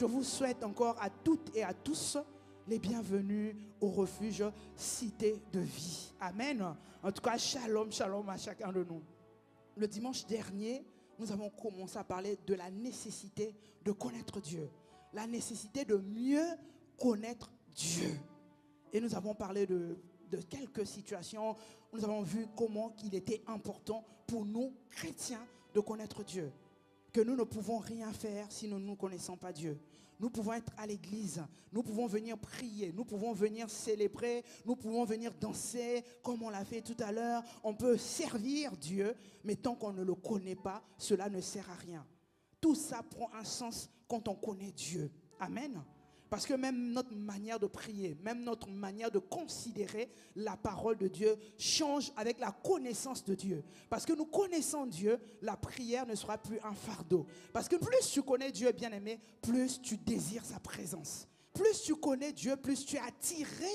Je vous souhaite encore à toutes et à tous les bienvenus au refuge Cité de Vie. Amen. En tout cas, shalom, shalom à chacun de nous. Le dimanche dernier, nous avons commencé à parler de la nécessité de connaître Dieu. La nécessité de mieux connaître Dieu. Et nous avons parlé de quelques situations. Nous avons vu comment il était important pour nous, chrétiens, de connaître Dieu. Que nous ne pouvons rien faire si nous ne connaissons pas Dieu. Nous pouvons être à l'église, nous pouvons venir prier, nous pouvons venir célébrer, nous pouvons venir danser comme on l'a fait tout à l'heure. On peut servir Dieu, mais tant qu'on ne le connaît pas, cela ne sert à rien. Tout ça prend un sens quand on connaît Dieu. Amen. Parce que même notre manière de prier, même notre manière de considérer la parole de Dieu change avec la connaissance de Dieu. Parce que nous connaissons Dieu, la prière ne sera plus un fardeau. Parce que plus tu connais Dieu, bien-aimé, plus tu désires sa présence. Plus tu connais Dieu, plus tu es attiré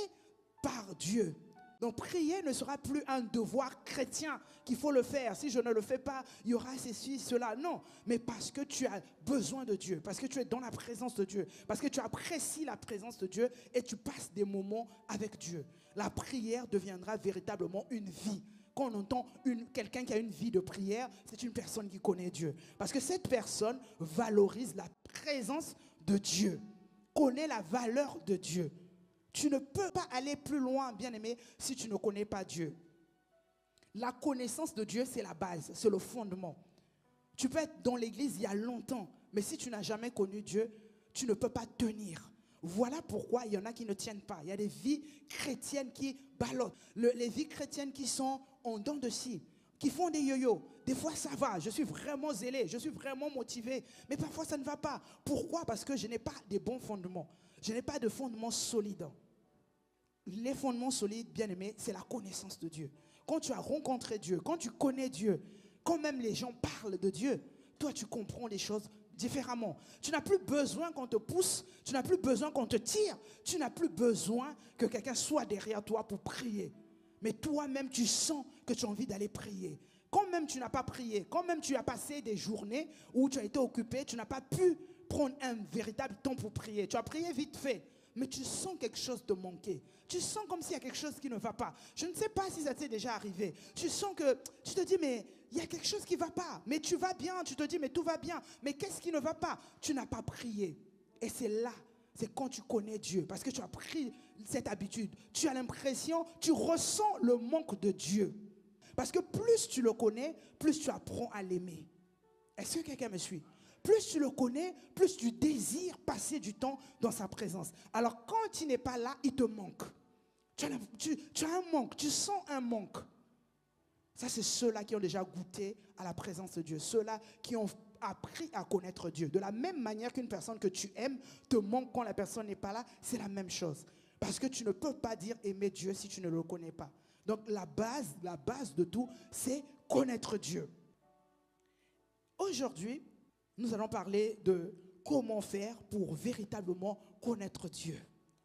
par Dieu. Donc prier ne sera plus un devoir chrétien qu'il faut le faire. Si je ne le fais pas, il y aura ceci, cela. Non, mais parce que tu as besoin de Dieu, parce que tu es dans la présence de Dieu, parce que tu apprécies la présence de Dieu et tu passes des moments avec Dieu. La prière deviendra véritablement une vie. Quand on entend quelqu'un qui a une vie de prière, c'est une personne qui connaît Dieu. Parce que cette personne valorise la présence de Dieu, connaît la valeur de Dieu. Tu ne peux pas aller plus loin, bien-aimé, si tu ne connais pas Dieu. La connaissance de Dieu, c'est la base, c'est le fondement. Tu peux être dans l'église il y a longtemps, mais si tu n'as jamais connu Dieu, tu ne peux pas tenir. Voilà pourquoi il y en a qui ne tiennent pas. Il y a des vies chrétiennes qui ballottent. Les vies chrétiennes qui sont en dents de scie, qui font des yo-yo. Des fois, ça va. Je suis vraiment zélé, je suis vraiment motivé. Mais parfois, ça ne va pas. Pourquoi? Parce que je n'ai pas de bons fondements. Je n'ai pas de fondements solides. Les fondements solides, bien-aimés, c'est la connaissance de Dieu. Quand tu as rencontré Dieu, quand tu connais Dieu, quand même les gens parlent de Dieu, toi, tu comprends les choses différemment. Tu n'as plus besoin qu'on te pousse, tu n'as plus besoin qu'on te tire, tu n'as plus besoin que quelqu'un soit derrière toi pour prier. Mais toi-même, tu sens que tu as envie d'aller prier. Quand même tu n'as pas prié, quand même tu as passé des journées où tu as été occupé, tu n'as pas pu prendre un véritable temps pour prier. Tu as prié vite fait. Mais tu sens quelque chose de manquer. Tu sens comme s'il y a quelque chose qui ne va pas. Je ne sais pas si ça t'est déjà arrivé. Tu sens que, tu te dis, mais il y a quelque chose qui ne va pas. Mais tu vas bien, tu te dis, mais tout va bien. Mais qu'est-ce qui ne va pas? Tu n'as pas prié. Et c'est là, c'est quand tu connais Dieu. Parce que tu as pris cette habitude. Tu as l'impression, tu ressens le manque de Dieu. Parce que plus tu le connais, plus tu apprends à l'aimer. Est-ce que quelqu'un me suit? Plus tu le connais, plus tu désires passer du temps dans sa présence. Alors quand il n'est pas là, il te manque. Tu as un manque, tu sens un manque. Ça, c'est ceux-là qui ont déjà goûté à la présence de Dieu. Ceux-là qui ont appris à connaître Dieu. De la même manière qu'une personne que tu aimes te manque quand la personne n'est pas là, c'est la même chose. Parce que tu ne peux pas dire aimer Dieu si tu ne le connais pas. Donc la base de tout, c'est connaître Dieu. Aujourd'hui, nous allons parler de comment faire pour véritablement connaître Dieu.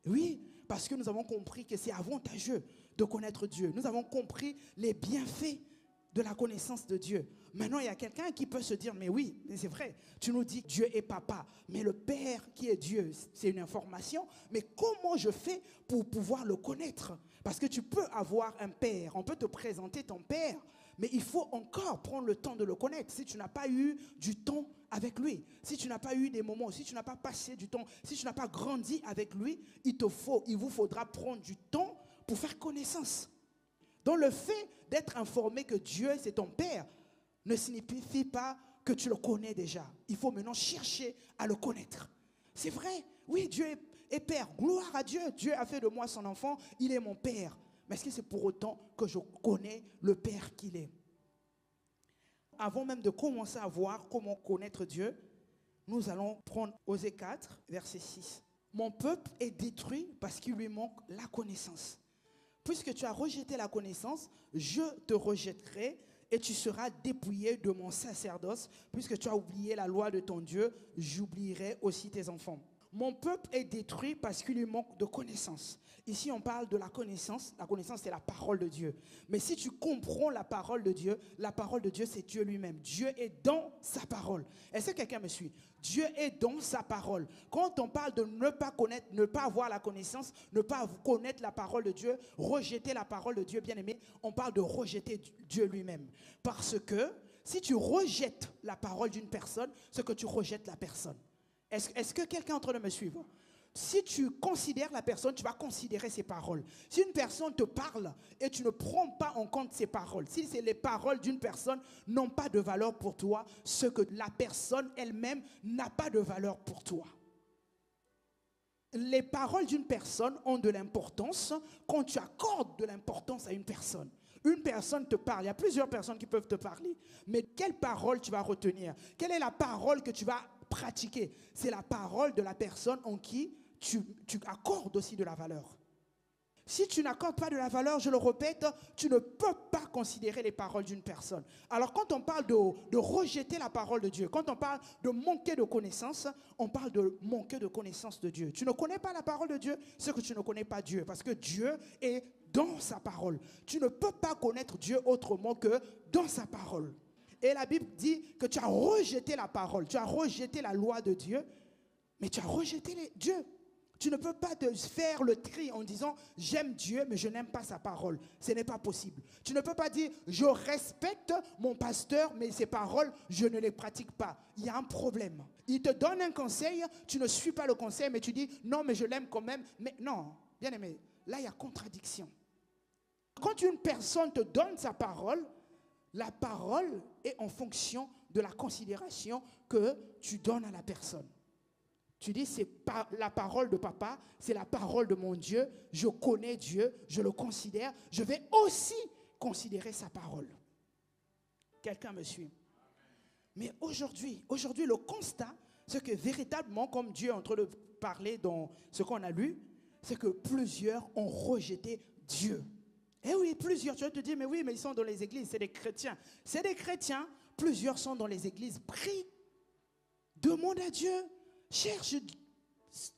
Oui, parce que nous avons compris que c'est avantageux de connaître Dieu. Nous avons compris les bienfaits de la connaissance de Dieu. Maintenant, il y a quelqu'un qui peut se dire, mais oui, c'est vrai, tu nous dis que Dieu est papa, mais le Père qui est Dieu, c'est une information, mais comment je fais pour pouvoir le connaître? Parce que tu peux avoir un père, on peut te présenter ton père, mais il faut encore prendre le temps de le connaître. Si tu n'as pas eu du temps avec lui, si tu n'as pas eu des moments, si tu n'as pas passé du temps, si tu n'as pas grandi avec lui, il vous faudra prendre du temps pour faire connaissance. Donc le fait d'être informé que Dieu c'est ton Père ne signifie pas que tu le connais déjà. Il faut maintenant chercher à le connaître. C'est vrai, oui, Dieu est Père. Gloire à Dieu. Dieu a fait de moi son enfant, il est mon Père. Mais est-ce que c'est pour autant que je connais le Père qu'il est? Avant même de commencer à voir comment connaître Dieu, nous allons prendre Osée 4, verset 6. Mon peuple est détruit parce qu'il lui manque la connaissance. Puisque tu as rejeté la connaissance, je te rejetterai et tu seras dépouillé de mon sacerdoce. Puisque tu as oublié la loi de ton Dieu, j'oublierai aussi tes enfants. Mon peuple est détruit parce qu'il lui manque de connaissance. Ici, on parle de la connaissance. La connaissance, c'est la parole de Dieu. Mais si tu comprends la parole de Dieu, c'est Dieu lui-même. Dieu est dans sa parole. Est-ce que quelqu'un me suit? Dieu est dans sa parole. Quand on parle de ne pas connaître, ne pas avoir la connaissance, ne pas connaître la parole de Dieu, rejeter la parole de Dieu, bien aimé, on parle de rejeter Dieu lui-même. Parce que si tu rejettes la parole d'une personne, c'est que tu rejettes la personne. Est-ce que quelqu'un est en train de me suivre? Si tu considères la personne, tu vas considérer ses paroles. Si une personne te parle et tu ne prends pas en compte ses paroles, si les paroles d'une personne n'ont pas de valeur pour toi, ce que la personne elle-même n'a pas de valeur pour toi. Les paroles d'une personne ont de l'importance quand tu accordes de l'importance à une personne. Une personne te parle, il y a plusieurs personnes qui peuvent te parler, mais quelle parole tu vas retenir? Quelle est la parole que tu vas pratiquer? C'est la parole de la personne en qui tu accordes aussi de la valeur. Si tu n'accordes pas de la valeur, je le répète, tu ne peux pas considérer les paroles d'une personne. Alors quand on parle de rejeter la parole de Dieu, quand on parle de manquer de connaissance, on parle de manquer de connaissance de Dieu. Tu ne connais pas la parole de Dieu, c'est que tu ne connais pas Dieu, parce que Dieu est dans sa parole. Tu ne peux pas connaître Dieu autrement que dans sa parole. Et la Bible dit que tu as rejeté la parole, tu as rejeté la loi de Dieu, mais tu as rejeté Dieu. Tu ne peux pas te faire le tri en disant « j'aime Dieu, mais je n'aime pas sa parole ». Ce n'est pas possible. Tu ne peux pas dire « je respecte mon pasteur, mais ses paroles, je ne les pratique pas ». Il y a un problème. Il te donne un conseil, tu ne suis pas le conseil, mais tu dis « non, mais je l'aime quand même ». Mais non, bien aimé, là il y a contradiction. Quand une personne te donne sa parole, la parole est en fonction de la considération que tu donnes à la personne. Tu dis, c'est pas la parole de papa, c'est la parole de mon Dieu. Je connais Dieu, je le considère. Je vais aussi considérer sa parole. Quelqu'un me suit? Mais aujourd'hui, le constat, c'est que véritablement, comme Dieu est en train de parler dans ce qu'on a lu, c'est que plusieurs ont rejeté Dieu. Eh oui, plusieurs. Tu vas te dire, mais oui, mais ils sont dans les églises, c'est des chrétiens. C'est des chrétiens, plusieurs sont dans les églises. Prie, demande à Dieu. Cherche,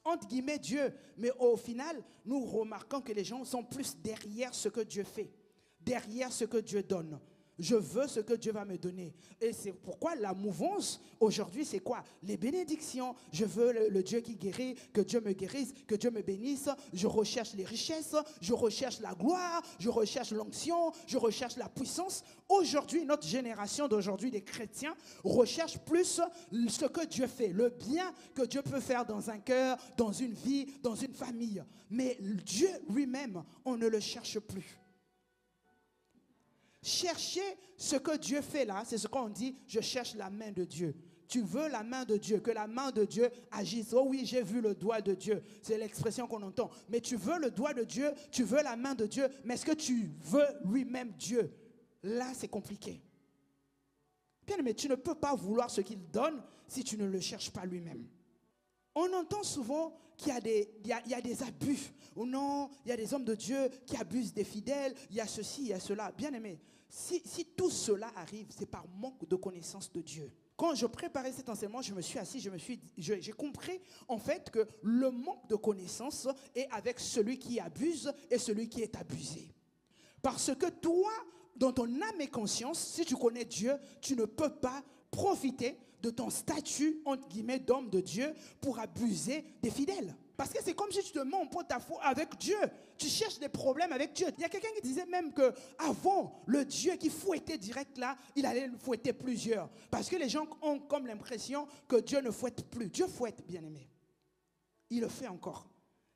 entre guillemets, Dieu. Mais au final, nous remarquons que les gens sont plus derrière ce que Dieu fait, derrière ce que Dieu donne. Je veux ce que Dieu va me donner. Et c'est pourquoi la mouvance, aujourd'hui, c'est quoi? Les bénédictions. Je veux le Dieu qui guérit, que Dieu me guérisse, que Dieu me bénisse. Je recherche les richesses, je recherche la gloire, je recherche l'onction, je recherche la puissance. Aujourd'hui, notre génération d'aujourd'hui, des chrétiens, recherche plus ce que Dieu fait, le bien que Dieu peut faire dans un cœur, dans une vie, dans une famille. Mais Dieu lui-même, on ne le cherche plus. Chercher ce que Dieu fait là, c'est ce qu'on dit, je cherche la main de Dieu. Tu veux la main de Dieu, que la main de Dieu agisse. Oh oui, j'ai vu le doigt de Dieu, c'est l'expression qu'on entend. Mais tu veux le doigt de Dieu, tu veux la main de Dieu, mais est-ce que tu veux lui-même Dieu? Là, c'est compliqué. Bien, mais tu ne peux pas vouloir ce qu'il donne si tu ne le cherches pas lui-même. On entend souvent qu'il y a des abus. Ou non, il y a des hommes de Dieu qui abusent des fidèles. Il y a ceci, il y a cela. Bien aimé, si tout cela arrive, c'est par manque de connaissance de Dieu. Quand je préparais cet enseignement, je me suis assis, j'ai compris en fait que le manque de connaissance est avec celui qui abuse et celui qui est abusé. Parce que toi, dans ton âme et conscience, si tu connais Dieu, tu ne peux pas profiter de ton statut, entre guillemets, d'homme de Dieu pour abuser des fidèles. Parce que c'est comme si tu te mets en porte-à-faux avec Dieu. Tu cherches des problèmes avec Dieu. Il y a quelqu'un qui disait même qu'avant, le Dieu qui fouettait direct là, il allait fouetter plusieurs. Parce que les gens ont comme l'impression que Dieu ne fouette plus. Dieu fouette, bien aimé. Il le fait encore.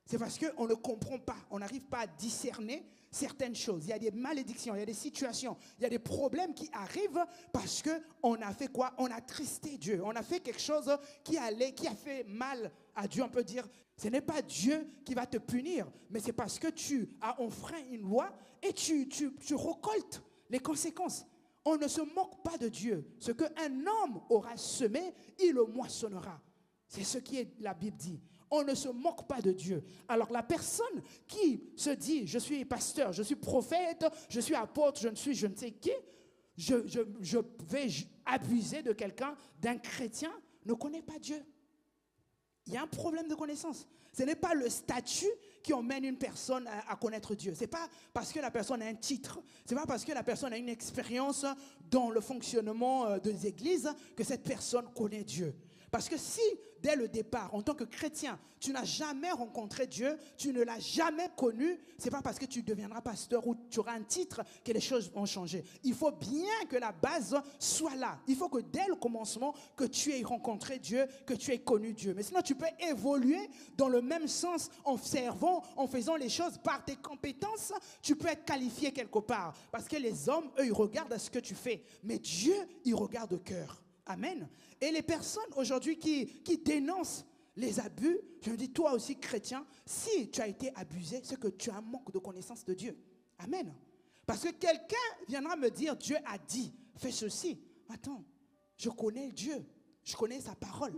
C'est parce qu'on ne comprend pas, on n'arrive pas à discerner certaines choses. Il y a des malédictions, il y a des situations, il y a des problèmes qui arrivent parce qu'on a fait quoi? On a tristé Dieu. On a fait quelque chose qui a fait mal à Dieu. On peut dire, ce n'est pas Dieu qui va te punir, mais c'est parce que tu as enfreint une loi et tu récoltes les conséquences. On ne se moque pas de Dieu. Ce qu'un homme aura semé, il le moissonnera. C'est ce que la Bible dit. On ne se moque pas de Dieu. Alors la personne qui se dit, je suis pasteur, je suis prophète, je suis apôtre, je ne sais qui, je vais abuser de quelqu'un, d'un chrétien, ne connaît pas Dieu. Il y a un problème de connaissance. Ce n'est pas le statut qui emmène une personne à connaître Dieu. Ce n'est pas parce que la personne a un titre. Ce n'est pas parce que la personne a une expérience dans le fonctionnement des églises que cette personne connaît Dieu. Parce que si, dès le départ, en tant que chrétien, tu n'as jamais rencontré Dieu, tu ne l'as jamais connu, ce n'est pas parce que tu deviendras pasteur ou tu auras un titre que les choses vont changer. Il faut bien que la base soit là. Il faut que dès le commencement, que tu aies rencontré Dieu, que tu aies connu Dieu. Mais sinon, tu peux évoluer dans le même sens en servant, en faisant les choses par tes compétences. Tu peux être qualifié quelque part. Parce que les hommes, eux, ils regardent à ce que tu fais. Mais Dieu, il regarde au cœur. Amen. Et les personnes aujourd'hui qui dénoncent les abus, je me dis, toi aussi chrétien, si tu as été abusé, c'est que tu as un manque de connaissance de Dieu. Amen. Parce que quelqu'un viendra me dire, Dieu a dit, fais ceci. Attends, je connais Dieu, je connais sa parole.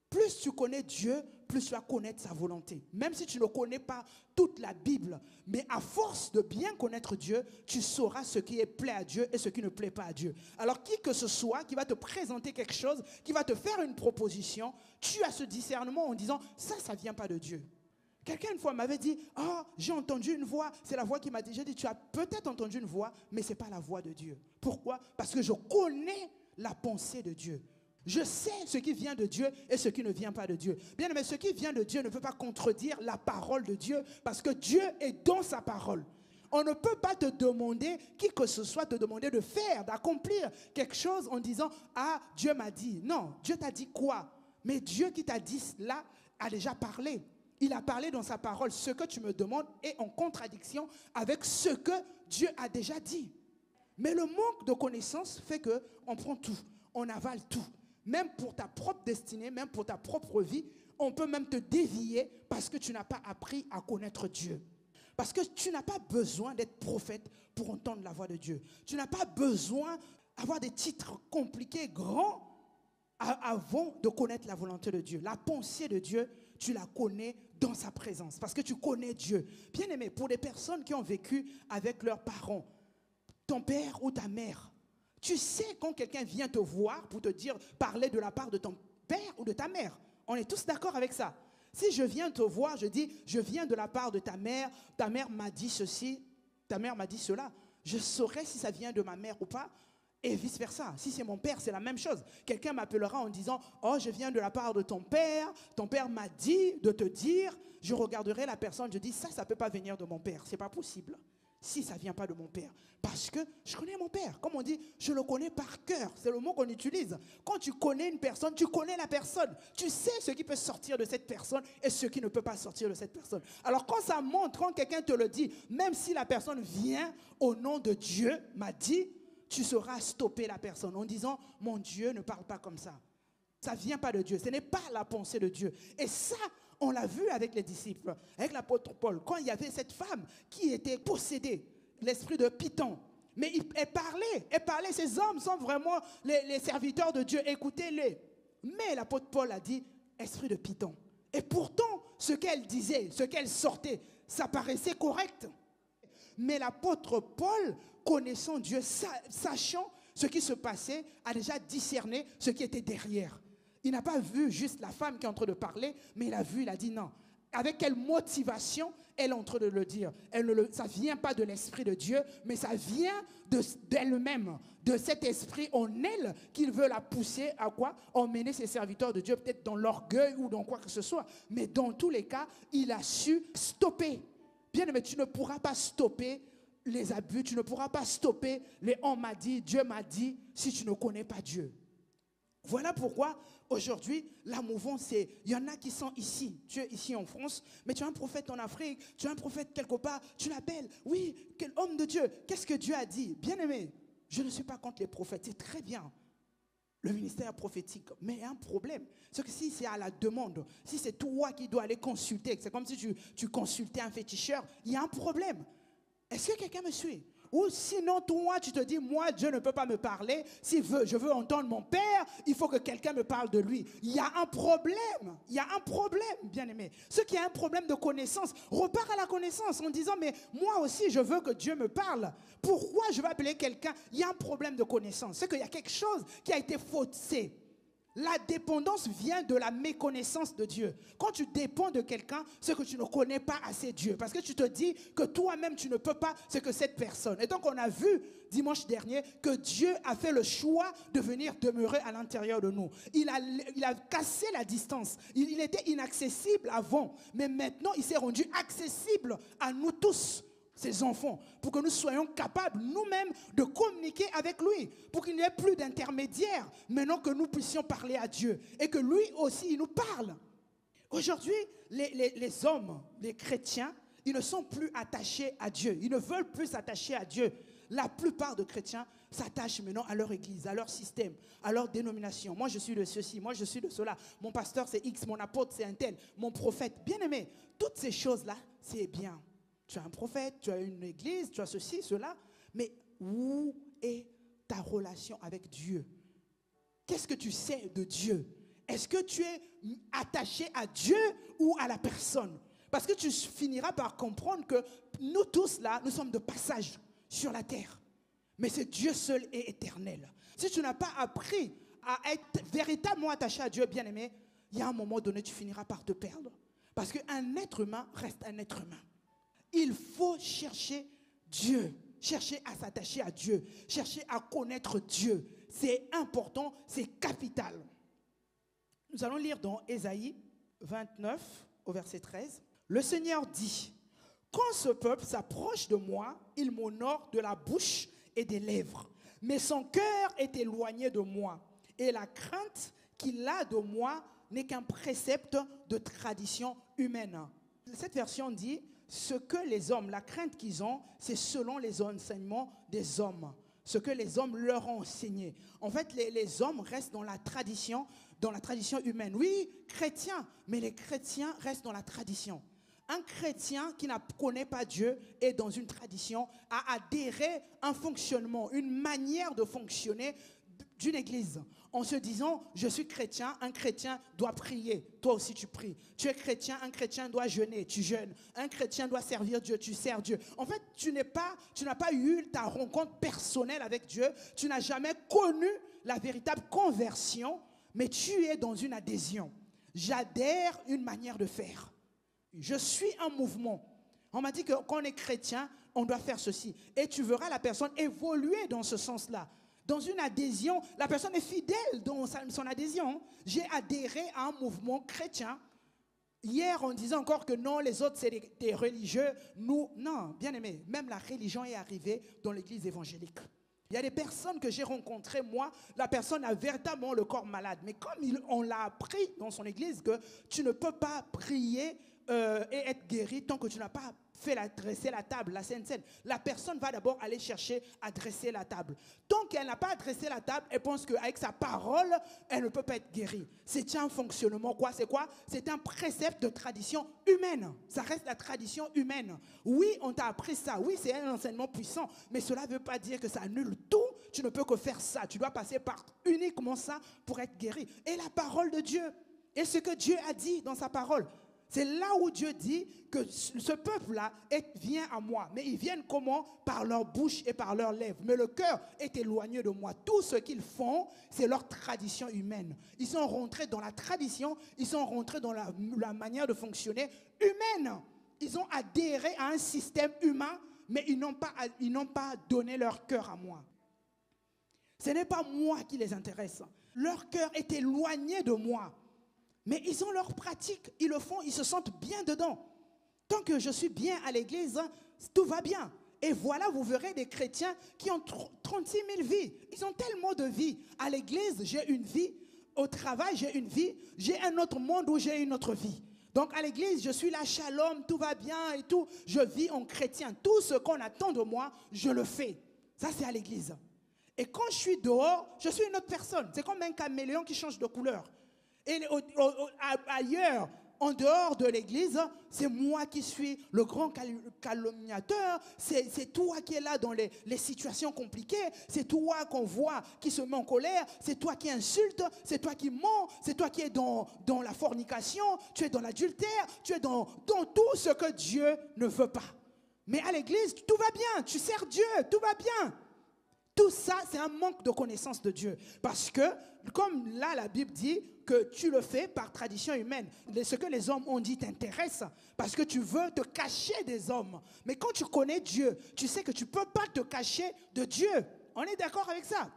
Plus tu connais Dieu, plus tu vas connaître sa volonté. Même si tu ne connais pas toute la Bible, mais à force de bien connaître Dieu, tu sauras ce qui est plaît à Dieu et ce qui ne plaît pas à Dieu. Alors qui que ce soit qui va te présenter quelque chose, qui va te faire une proposition, tu as ce discernement en disant, ça ne vient pas de Dieu. Quelqu'un une fois m'avait dit, j'ai entendu une voix, c'est la voix qui m'a dit, j'ai dit, tu as peut-être entendu une voix, mais ce n'est pas la voix de Dieu. Pourquoi? Parce que je connais la pensée de Dieu. Je sais ce qui vient de Dieu et ce qui ne vient pas de Dieu. Bien aimé, ce qui vient de Dieu ne peut pas contredire la parole de Dieu parce que Dieu est dans sa parole. On ne peut pas te demander, qui que ce soit, te demander de faire, d'accomplir quelque chose en disant « Ah, Dieu m'a dit ». Non, Dieu t'a dit quoi? Mais Dieu qui t'a dit cela a déjà parlé. Il a parlé dans sa parole. Ce que tu me demandes est en contradiction avec ce que Dieu a déjà dit. Mais le manque de connaissance fait qu'on prend tout, on avale tout. Même pour ta propre destinée, même pour ta propre vie, on peut même te dévier parce que tu n'as pas appris à connaître Dieu. Parce que tu n'as pas besoin d'être prophète pour entendre la voix de Dieu. Tu n'as pas besoin d'avoir des titres compliqués, grands, avant de connaître la volonté de Dieu. La pensée de Dieu, tu la connais dans sa présence parce que tu connais Dieu. Bien aimé, pour les personnes qui ont vécu avec leurs parents, ton père ou ta mère, tu sais quand quelqu'un vient te voir pour te dire, parler de la part de ton père ou de ta mère. On est tous d'accord avec ça. Si je viens te voir, je dis, je viens de la part de ta mère m'a dit ceci, ta mère m'a dit cela. Je saurai si ça vient de ma mère ou pas, et vice-versa. Si c'est mon père, c'est la même chose. Quelqu'un m'appellera en disant, oh, je viens de la part de ton père m'a dit de te dire, je regarderai la personne, je dis, ça ne peut pas venir de mon père, c'est pas possible. Si ça ne vient pas de mon père. Parce que je connais mon père. Comme on dit, je le connais par cœur. C'est le mot qu'on utilise. Quand tu connais une personne, tu connais la personne. Tu sais ce qui peut sortir de cette personne et ce qui ne peut pas sortir de cette personne. Alors quand ça monte, quand quelqu'un te le dit, même si la personne vient au nom de Dieu, m'a dit, tu sauras stopper la personne en disant, mon Dieu ne parle pas comme ça. Ça ne vient pas de Dieu. Ce n'est pas la pensée de Dieu. Et ça, on l'a vu avec les disciples, avec l'apôtre Paul, quand il y avait cette femme qui était possédée, l'esprit de Python. Mais elle parlait, ces hommes sont vraiment les serviteurs de Dieu, écoutez-les. Mais l'apôtre Paul a dit, esprit de Python. Et pourtant, ce qu'elle disait, ce qu'elle sortait, ça paraissait correct. Mais l'apôtre Paul, connaissant Dieu, sachant ce qui se passait, a déjà discerné ce qui était derrière. Il n'a pas vu juste la femme qui est en train de parler, mais il a vu, il a dit non. Avec quelle motivation elle est en train de le dire? Ça ne vient pas de l'esprit de Dieu, mais ça vient d'elle-même, de cet esprit en elle qu'il veut la pousser à quoi? Emmener ses serviteurs de Dieu, peut-être dans l'orgueil ou dans quoi que ce soit. Mais dans tous les cas, il a su stopper. Bien aimé, tu ne pourras pas stopper les abus, tu ne pourras pas stopper les « on m'a dit »,« Dieu m'a dit » si tu ne connais pas Dieu. Voilà pourquoi aujourd'hui, la mouvance, c'est, il y en a qui sont ici, tu es ici en France, mais tu as un prophète en Afrique, tu as un prophète quelque part, tu l'appelles, oui, quel homme de Dieu, qu'est-ce que Dieu a dit? Bien aimé, je ne suis pas contre les prophètes, c'est très bien, le ministère prophétique, mais il y a un problème, c'est que si c'est à la demande, si c'est toi qui dois aller consulter, c'est comme si tu consultais un féticheur, il y a un problème. Est-ce que quelqu'un me suit? Ou sinon, toi, tu te dis, moi, Dieu ne peut pas me parler. Si je veux entendre mon Père, il faut que quelqu'un me parle de lui. Il y a un problème. Il y a un problème, bien aimé. Ceux qui ont un problème de connaissance, repart à la connaissance en disant, mais moi aussi, je veux que Dieu me parle. Pourquoi je vais appeler quelqu'un? Il y a un problème de connaissance. C'est qu'il y a quelque chose qui a été faussé. La dépendance vient de la méconnaissance de Dieu. Quand tu dépends de quelqu'un, c'est que tu ne connais pas assez Dieu. Parce que tu te dis que toi-même, tu ne peux pas ce que cette personne. Et donc, on a vu dimanche dernier que Dieu a fait le choix de venir demeurer à l'intérieur de nous. Il a cassé la distance. Il était inaccessible avant. Mais maintenant, il s'est rendu accessible à nous tous, ses enfants, pour que nous soyons capables nous-mêmes de communiquer avec lui, pour qu'il n'y ait plus d'intermédiaires, maintenant que nous puissions parler à Dieu et que lui aussi il nous parle. Aujourd'hui, les hommes, les chrétiens, ils ne sont plus attachés à Dieu, ils ne veulent plus s'attacher à Dieu. La plupart des chrétiens s'attachent maintenant à leur église, à leur système, à leur dénomination. Moi je suis de ceci, moi je suis de cela, mon pasteur c'est X, mon apôtre c'est un tel, mon prophète, bien aimé, toutes ces choses-là, c'est bien. Tu as un prophète, tu as une église, tu as ceci, cela. Mais où est ta relation avec Dieu? Qu'est-ce que tu sais de Dieu? Est-ce que tu es attaché à Dieu ou à la personne? Parce que tu finiras par comprendre que nous tous là, nous sommes de passage sur la terre. Mais c'est Dieu seul et éternel. Si tu n'as pas appris à être véritablement attaché à Dieu, bien-aimé, il y a un moment donné, tu finiras par te perdre. Parce qu'un être humain reste un être humain. Il faut chercher Dieu, chercher à s'attacher à Dieu, chercher à connaître Dieu. C'est important, c'est capital. Nous allons lire dans Ésaïe 29, au verset 13. Le Seigneur dit, « Quand ce peuple s'approche de moi, il m'honore de la bouche et des lèvres, mais son cœur est éloigné de moi, et la crainte qu'il a de moi n'est qu'un précepte de tradition humaine. » Cette version dit, ce que les hommes, la crainte qu'ils ont, c'est selon les enseignements des hommes. Ce que les hommes leur ont enseigné. En fait, les hommes restent dans la tradition humaine. Oui, chrétiens, mais les chrétiens restent dans la tradition. Un chrétien qui ne connaît pas Dieu est dans une tradition, a adhéré à un fonctionnement, une manière de fonctionner d'une église. En se disant, je suis chrétien, un chrétien doit prier, toi aussi tu pries. Tu es chrétien, un chrétien doit jeûner, tu jeûnes. Un chrétien doit servir Dieu, tu sers Dieu. En fait, tu n'as pas eu ta rencontre personnelle avec Dieu, tu n'as jamais connu la véritable conversion, mais tu es dans une adhésion. J'adhère à une manière de faire. Je suis un mouvement. On m'a dit que quand on est chrétien, on doit faire ceci. Et tu verras la personne évoluer dans ce sens-là. Dans une adhésion, la personne est fidèle dans son adhésion. J'ai adhéré à un mouvement chrétien. Hier, on disait encore que non, les autres, c'est des religieux. Nous, non, bien aimé, même la religion est arrivée dans l'église évangélique. Il y a des personnes que j'ai rencontrées, moi, la personne a véritablement le corps malade. Mais comme on l'a appris dans son église que tu ne peux pas prier et être guéri tant que tu n'as pas fait dresser la table, la Sainte Seine. La personne va d'abord aller chercher à dresser la table. Tant qu'elle n'a pas dressé la table, elle pense qu'avec sa parole, elle ne peut pas être guérie. C'est un fonctionnement, quoi? C'est quoi? C'est un précepte de tradition humaine. Ça reste la tradition humaine. Oui, on t'a appris ça. Oui, c'est un enseignement puissant. Mais cela ne veut pas dire que ça annule tout. Tu ne peux que faire ça. Tu dois passer par uniquement ça pour être guéri. Et la parole de Dieu. Et ce que Dieu a dit dans sa parole. C'est là où Dieu dit que ce peuple-là vient à moi. Mais ils viennent comment? Par leur bouche et par leurs lèvres. Mais le cœur est éloigné de moi. Tout ce qu'ils font, c'est leur tradition humaine. Ils sont rentrés dans la tradition, ils sont rentrés dans la manière de fonctionner humaine. Ils ont adhéré à un système humain, mais ils n'ont pas donné leur cœur à moi. Ce n'est pas moi qui les intéresse. Leur cœur est éloigné de moi. Mais ils ont leur pratique, ils le font, ils se sentent bien dedans. Tant que je suis bien à l'église, tout va bien. Et voilà, vous verrez des chrétiens qui ont 36 000 vies. Ils ont tellement de vies. À l'église, j'ai une vie. Au travail, j'ai une vie. J'ai un autre monde où j'ai une autre vie. Donc à l'église, je suis là, shalom, tout va bien et tout. Je vis en chrétien. Tout ce qu'on attend de moi, je le fais. Ça, c'est à l'église. Et quand je suis dehors, je suis une autre personne. C'est comme un caméléon qui change de couleur. Et ailleurs, en dehors de l'église, c'est moi qui suis le grand calomniateur, c'est toi qui es là dans les situations compliquées, c'est toi qu'on voit qui se met en colère, c'est toi qui insulte, c'est toi qui mens, c'est toi qui es dans la fornication, tu es dans l'adultère, tu es dans tout ce que Dieu ne veut pas. Mais à l'église, tout va bien, tu sers Dieu, tout va bien. Tout ça, c'est un manque de connaissance de Dieu. Parce que, comme là, la Bible dit que tu le fais par tradition humaine. Ce que les hommes ont dit t'intéresse parce que tu veux te cacher des hommes. Mais quand tu connais Dieu, tu sais que tu ne peux pas te cacher de Dieu. On est d'accord avec ça?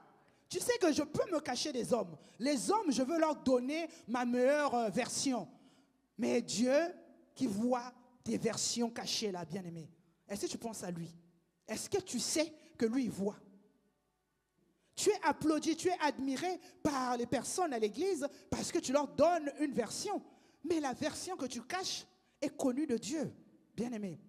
Tu sais que je peux me cacher des hommes. Les hommes, je veux leur donner ma meilleure version. Mais Dieu qui voit tes versions cachées là, bien-aimé, est-ce que tu penses à lui? Est-ce que tu sais que lui, il voit? Tu es applaudi, tu es admiré par les personnes à l'église parce que tu leur donnes une version. Mais la version que tu caches est connue de Dieu, bien-aimé.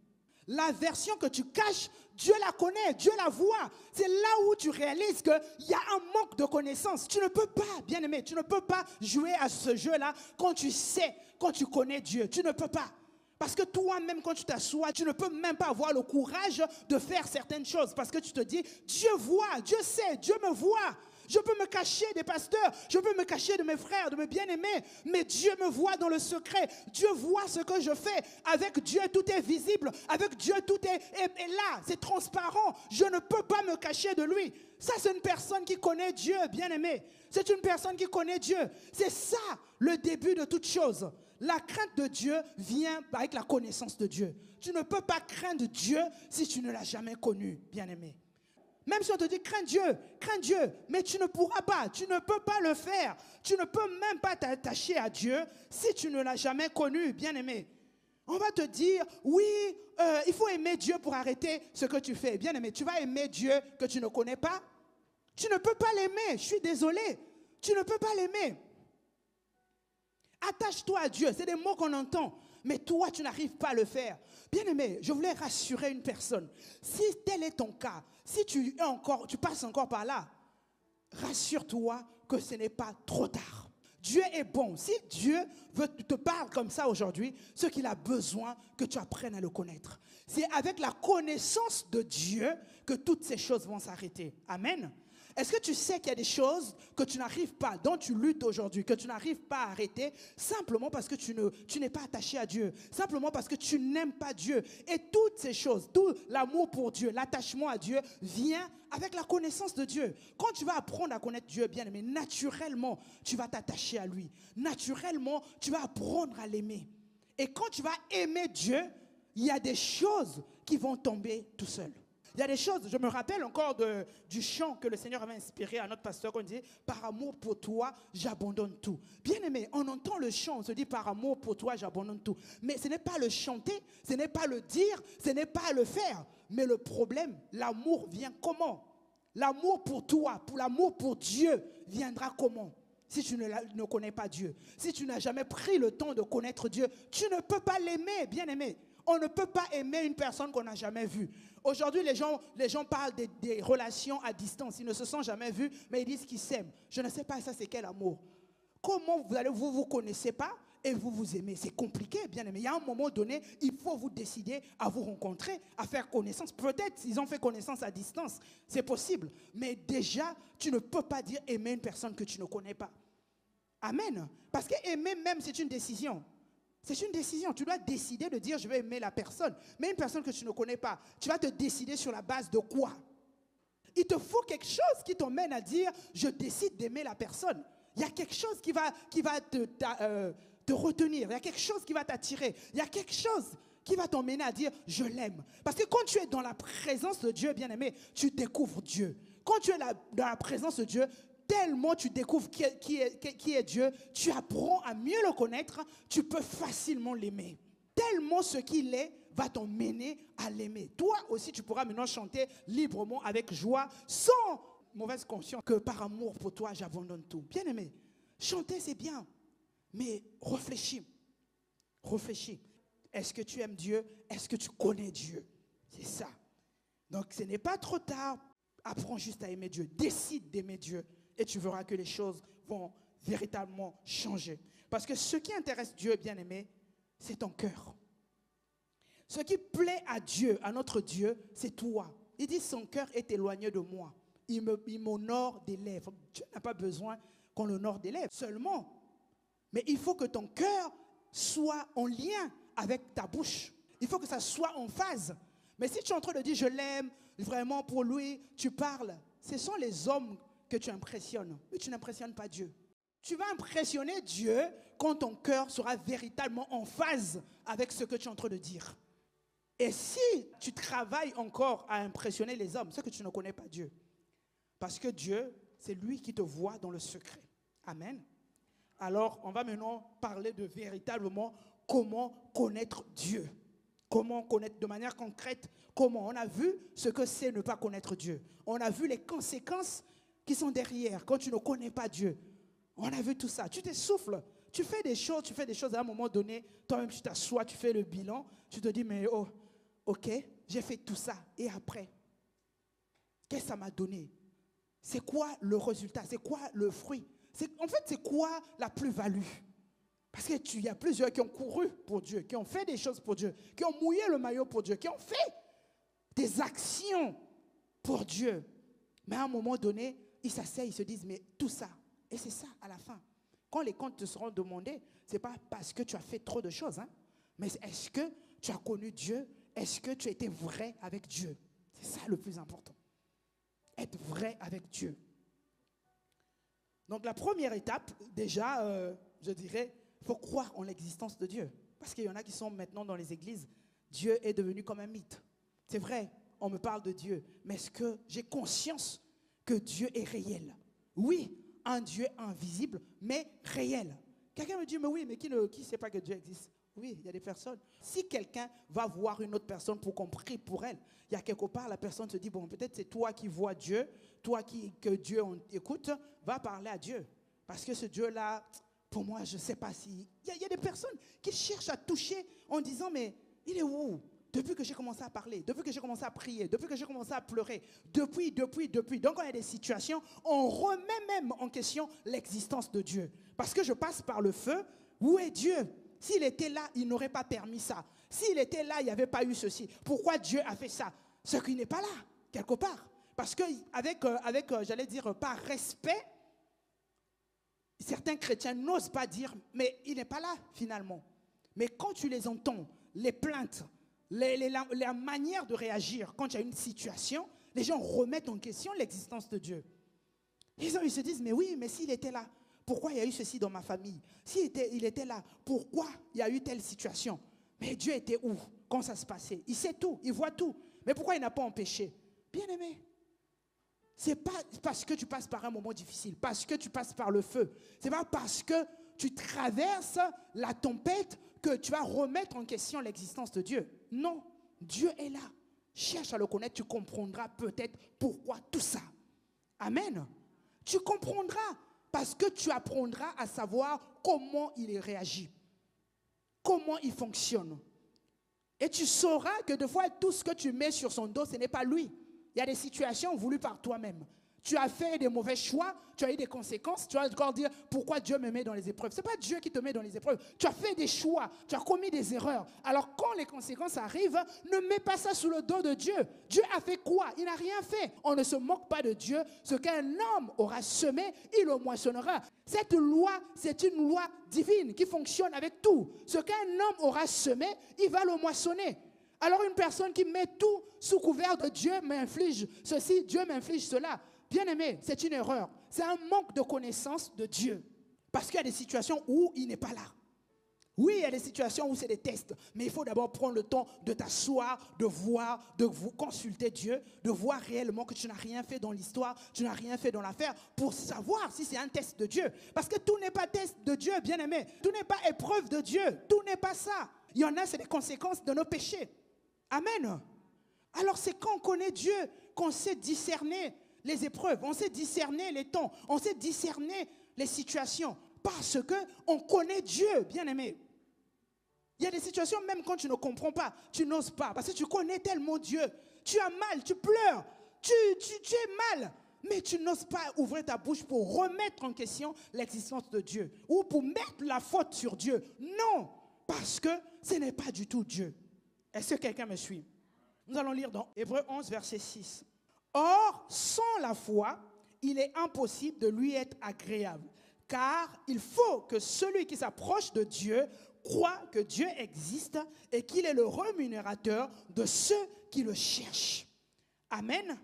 La version que tu caches, Dieu la connaît, Dieu la voit. C'est là où tu réalises qu'il y a un manque de connaissance. Tu ne peux pas, bien-aimé, tu ne peux pas jouer à ce jeu-là quand tu sais, quand tu connais Dieu. Tu ne peux pas. Parce que toi-même, quand tu t'assois, tu ne peux même pas avoir le courage de faire certaines choses. Parce que tu te dis, Dieu voit, Dieu sait, Dieu me voit. Je peux me cacher des pasteurs, je peux me cacher de mes frères, de mes bien-aimés. Mais Dieu me voit dans le secret. Dieu voit ce que je fais. Avec Dieu, tout est visible. Avec Dieu, tout est là. C'est transparent. Je ne peux pas me cacher de lui. Ça, c'est une personne qui connaît Dieu, bien-aimé. C'est une personne qui connaît Dieu. C'est ça, le début de toute chose. La crainte de Dieu vient avec la connaissance de Dieu. Tu ne peux pas craindre Dieu si tu ne l'as jamais connu, bien-aimé. Même si on te dit crains Dieu, mais tu ne pourras pas, tu ne peux pas le faire. Tu ne peux même pas t'attacher à Dieu si tu ne l'as jamais connu, bien-aimé. On va te dire, oui, il faut aimer Dieu pour arrêter ce que tu fais. Bien-aimé, tu vas aimer Dieu que tu ne connais pas? Tu ne peux pas l'aimer, je suis désolé. Tu ne peux pas l'aimer. Attache-toi à Dieu, c'est des mots qu'on entend, mais toi, tu n'arrives pas à le faire. Bien-aimé, je voulais rassurer une personne. Si tel est ton cas, si tu passes encore par là, rassure-toi que ce n'est pas trop tard. Dieu est bon. Si Dieu te parle comme ça aujourd'hui, ce qu'il a besoin que tu apprennes à le connaître. C'est avec la connaissance de Dieu que toutes ces choses vont s'arrêter. Amen. Est-ce que tu sais qu'il y a des choses que tu n'arrives pas, dont tu luttes aujourd'hui, que tu n'arrives pas à arrêter, simplement parce que tu n'es pas attaché à Dieu, simplement parce que tu n'aimes pas Dieu. Et toutes ces choses, tout l'amour pour Dieu, l'attachement à Dieu, vient avec la connaissance de Dieu. Quand tu vas apprendre à connaître Dieu, bien aimé, naturellement, tu vas t'attacher à lui. Naturellement, tu vas apprendre à l'aimer. Et quand tu vas aimer Dieu, il y a des choses qui vont tomber tout seul. Il y a des choses, je me rappelle encore du chant que le Seigneur avait inspiré à notre pasteur, qu'on disait « Par amour pour toi, j'abandonne tout ». Bien aimé, on entend le chant, on se dit « Par amour pour toi, j'abandonne tout ». Mais ce n'est pas le chanter, ce n'est pas le dire, ce n'est pas le faire. Mais le problème, l'amour vient comment? L'amour pour toi, pour l'amour pour Dieu, viendra comment? Si tu ne connais pas Dieu, si tu n'as jamais pris le temps de connaître Dieu, tu ne peux pas l'aimer, bien aimé. On ne peut pas aimer une personne qu'on n'a jamais vue. Aujourd'hui, les gens parlent des relations à distance. Ils ne se sont jamais vus, mais ils disent qu'ils s'aiment. Je ne sais pas, ça c'est quel amour? Comment vous connaissez pas et vous aimez? C'est compliqué, bien aimé. Il y a un moment donné, il faut vous décider à vous rencontrer, à faire connaissance. Peut-être ils ont fait connaissance à distance, c'est possible. Mais déjà, tu ne peux pas dire aimer une personne que tu ne connais pas. Amen. Parce que aimer même, c'est une décision. C'est une décision. Tu dois décider de dire je vais aimer la personne. Mais une personne que tu ne connais pas, tu vas te décider sur la base de quoi? Il te faut quelque chose qui t'emmène à dire je décide d'aimer la personne. Il y a quelque chose qui va te retenir. Il y a quelque chose qui va t'attirer. Il y a quelque chose qui va t'emmener à dire je l'aime. Parce que quand tu es dans la présence de Dieu, bien aimé, tu découvres Dieu. Quand tu es dans la présence de Dieu, tellement tu découvres qui est Dieu, tu apprends à mieux le connaître, tu peux facilement l'aimer. Tellement ce qu'il est va t'emmener à l'aimer. Toi aussi, tu pourras maintenant chanter librement, avec joie, sans mauvaise conscience, que par amour pour toi, j'abandonne tout. Bien aimé, chanter c'est bien, mais réfléchis. Réfléchis. Est-ce que tu aimes Dieu? Est-ce que tu connais Dieu? C'est ça. Donc ce n'est pas trop tard. Apprends juste à aimer Dieu. Décide d'aimer Dieu. Et tu verras que les choses vont véritablement changer. Parce que ce qui intéresse Dieu, bien-aimé, c'est ton cœur. Ce qui plaît à Dieu, à notre Dieu, c'est toi. Il dit, son cœur est éloigné de moi. Il m'honore des lèvres. Dieu n'a pas besoin qu'on l'honore des lèvres seulement. Mais il faut que ton cœur soit en lien avec ta bouche. Il faut que ça soit en phase. Mais si tu es en train de dire, je l'aime, vraiment pour lui, tu parles. ce sont les hommes que tu impressionnes, mais tu n'impressionnes pas Dieu. Tu vas impressionner Dieu quand ton cœur sera véritablement en phase avec ce que tu es en train de dire. Et si tu travailles encore à impressionner les hommes, c'est que tu ne connais pas Dieu. Parce que Dieu, c'est lui qui te voit dans le secret. Amen. Alors, on va maintenant parler de véritablement comment connaître Dieu. Comment connaître de manière concrète, comment. On a vu ce que c'est ne pas connaître Dieu. On a vu les conséquences qui sont derrière quand tu ne connais pas Dieu. On a vu tout ça. Tu t'essouffles. Tu fais des choses à un moment donné. Toi-même, tu t'assois, tu fais le bilan. Tu te dis, mais oh, ok, j'ai fait tout ça. Et après, qu'est-ce que ça m'a donné? C'est quoi le résultat? C'est quoi le fruit? En fait, c'est quoi la plus-value? Parce qu'il y a plusieurs qui ont couru pour Dieu, qui ont fait des choses pour Dieu, qui ont mouillé le maillot pour Dieu, qui ont fait des actions pour Dieu. Mais à un moment donné, ils s'asseyent, ils se disent, mais tout ça, et c'est ça à la fin. Quand les comptes te seront demandés, ce n'est pas parce que tu as fait trop de choses, hein, mais est-ce que tu as connu Dieu? Est-ce que tu as été vrai avec Dieu? C'est ça le plus important. Être vrai avec Dieu. Donc la première étape, déjà, je dirais, il faut croire en l'existence de Dieu. Parce qu'il y en a qui sont maintenant dans les églises, Dieu est devenu comme un mythe. C'est vrai, on me parle de Dieu, mais est-ce que j'ai conscience que Dieu est réel? Oui, un Dieu invisible, mais réel. Quelqu'un me dit, mais oui, mais qui ne sait pas que Dieu existe? Oui, il y a des personnes. Si quelqu'un va voir une autre personne pour qu'on prie pour elle, il y a quelque part, la personne se dit, bon, peut-être c'est toi qui vois Dieu, que Dieu écoute, va parler à Dieu. Parce que ce Dieu-là, pour moi, je ne sais pas si... Il y a des personnes qui cherchent à toucher en disant, mais il est où? Depuis que j'ai commencé à parler, depuis que j'ai commencé à prier, depuis que j'ai commencé à pleurer, depuis. Donc, quand il y a des situations, on remet même en question l'existence de Dieu. Parce que je passe par le feu, où est Dieu? S'il était là, il n'aurait pas permis ça. S'il était là, il n'y avait pas eu ceci. Pourquoi Dieu a fait ça? Ce qui n'est pas là, quelque part. Parce qu'avec, j'allais dire, par respect, certains chrétiens n'osent pas dire, mais il n'est pas là, finalement. Mais quand tu les entends, les plaintes, la manière de réagir quand il y a une situation, les gens remettent en question l'existence de Dieu. Ils se disent, mais oui, mais s'il était là, pourquoi il y a eu ceci dans ma famille? S'il était là, pourquoi il y a eu telle situation? Mais Dieu était où quand ça se passait? Il sait tout, il voit tout. Mais pourquoi il n'a pas empêché? Bien-aimé, c'est pas parce que tu passes par un moment difficile, parce que tu passes par le feu. C'est pas parce que tu traverses la tempête que tu vas remettre en question l'existence de Dieu. Non, Dieu est là. Cherche à le connaître, tu comprendras peut-être pourquoi tout ça. Amen. Tu comprendras parce que tu apprendras à savoir comment il réagit, comment il fonctionne. Et tu sauras que des fois, tout ce que tu mets sur son dos, ce n'est pas lui. Il y a des situations voulues par toi-même. Tu as fait des mauvais choix, tu as eu des conséquences, tu vas encore dire pourquoi Dieu me met dans les épreuves. Ce n'est pas Dieu qui te met dans les épreuves. Tu as fait des choix, tu as commis des erreurs. Alors quand les conséquences arrivent, ne mets pas ça sous le dos de Dieu. Dieu a fait quoi? Il n'a rien fait. On ne se moque pas de Dieu. Ce qu'un homme aura semé, il le moissonnera. Cette loi, c'est une loi divine qui fonctionne avec tout. Ce qu'un homme aura semé, il va le moissonner. Alors une personne qui met tout sous couvert de Dieu m'inflige ceci, Dieu m'inflige cela. Bien-aimé, c'est une erreur. C'est un manque de connaissance de Dieu. Parce qu'il y a des situations où il n'est pas là. Oui, il y a des situations où c'est des tests. Mais il faut d'abord prendre le temps de t'asseoir, de voir, de vous consulter Dieu, de voir réellement que tu n'as rien fait dans l'histoire, tu n'as rien fait dans l'affaire, pour savoir si c'est un test de Dieu. Parce que tout n'est pas test de Dieu, bien-aimé. Tout n'est pas épreuve de Dieu. Tout n'est pas ça. Il y en a, c'est des conséquences de nos péchés. Amen. Alors c'est quand on connaît Dieu qu'on sait discerner les épreuves, on sait discerner les temps, on sait discerner les situations. Parce qu'on connaît Dieu, bien-aimé. Il y a des situations, même quand tu ne comprends pas, tu n'oses pas. Parce que tu connais tellement Dieu. Tu as mal, tu pleures, tu es mal. Mais tu n'oses pas ouvrir ta bouche pour remettre en question l'existence de Dieu. Ou pour mettre la faute sur Dieu. Non, parce que ce n'est pas du tout Dieu. Est-ce que quelqu'un me suit? Nous allons lire dans Hébreux 11, verset 6. Or, sans la foi, il est impossible de lui être agréable. Car il faut que celui qui s'approche de Dieu croit que Dieu existe et qu'il est le rémunérateur de ceux qui le cherchent. Amen.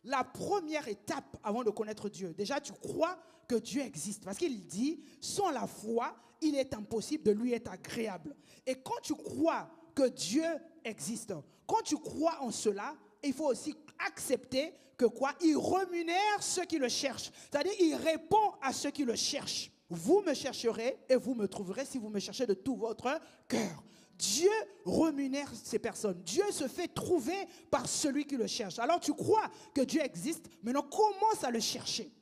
La première étape avant de connaître Dieu, déjà tu crois que Dieu existe. Parce qu'il dit, sans la foi, il est impossible de lui être agréable. Et quand tu crois que Dieu existe, quand tu crois en cela, il faut aussi accepter que quoi? Il rémunère ceux qui le cherchent. C'est-à-dire, il répond à ceux qui le cherchent. Vous me chercherez et vous me trouverez si vous me cherchez de tout votre cœur. Dieu rémunère ces personnes. Dieu se fait trouver par celui qui le cherche. Alors tu crois que Dieu existe, maintenant commence à le chercher.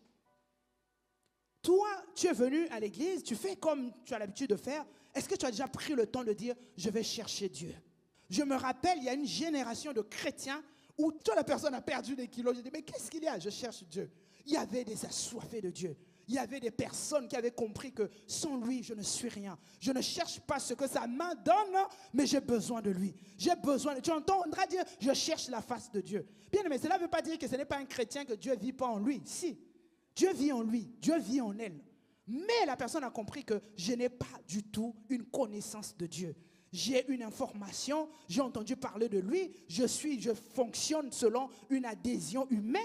Toi, tu es venu à l'église, tu fais comme tu as l'habitude de faire. Est-ce que tu as déjà pris le temps de dire, je vais chercher Dieu? Je me rappelle, il y a une génération de chrétiens où toute la personne a perdu des kilos. Je dis, mais qu'est-ce qu'il y a? Je cherche Dieu. Il y avait des assoiffés de Dieu. Il y avait des personnes qui avaient compris que sans lui, je ne suis rien. Je ne cherche pas ce que sa main donne, mais j'ai besoin de lui. J'ai besoin de... Tu entendras dire, je cherche la face de Dieu. Bien, mais cela ne veut pas dire que ce n'est pas un chrétien que Dieu ne vit pas en lui. Si, Dieu vit en lui, Dieu vit en elle. Mais la personne a compris que je n'ai pas du tout une connaissance de Dieu. J'ai une information, j'ai entendu parler de lui, je fonctionne selon une adhésion humaine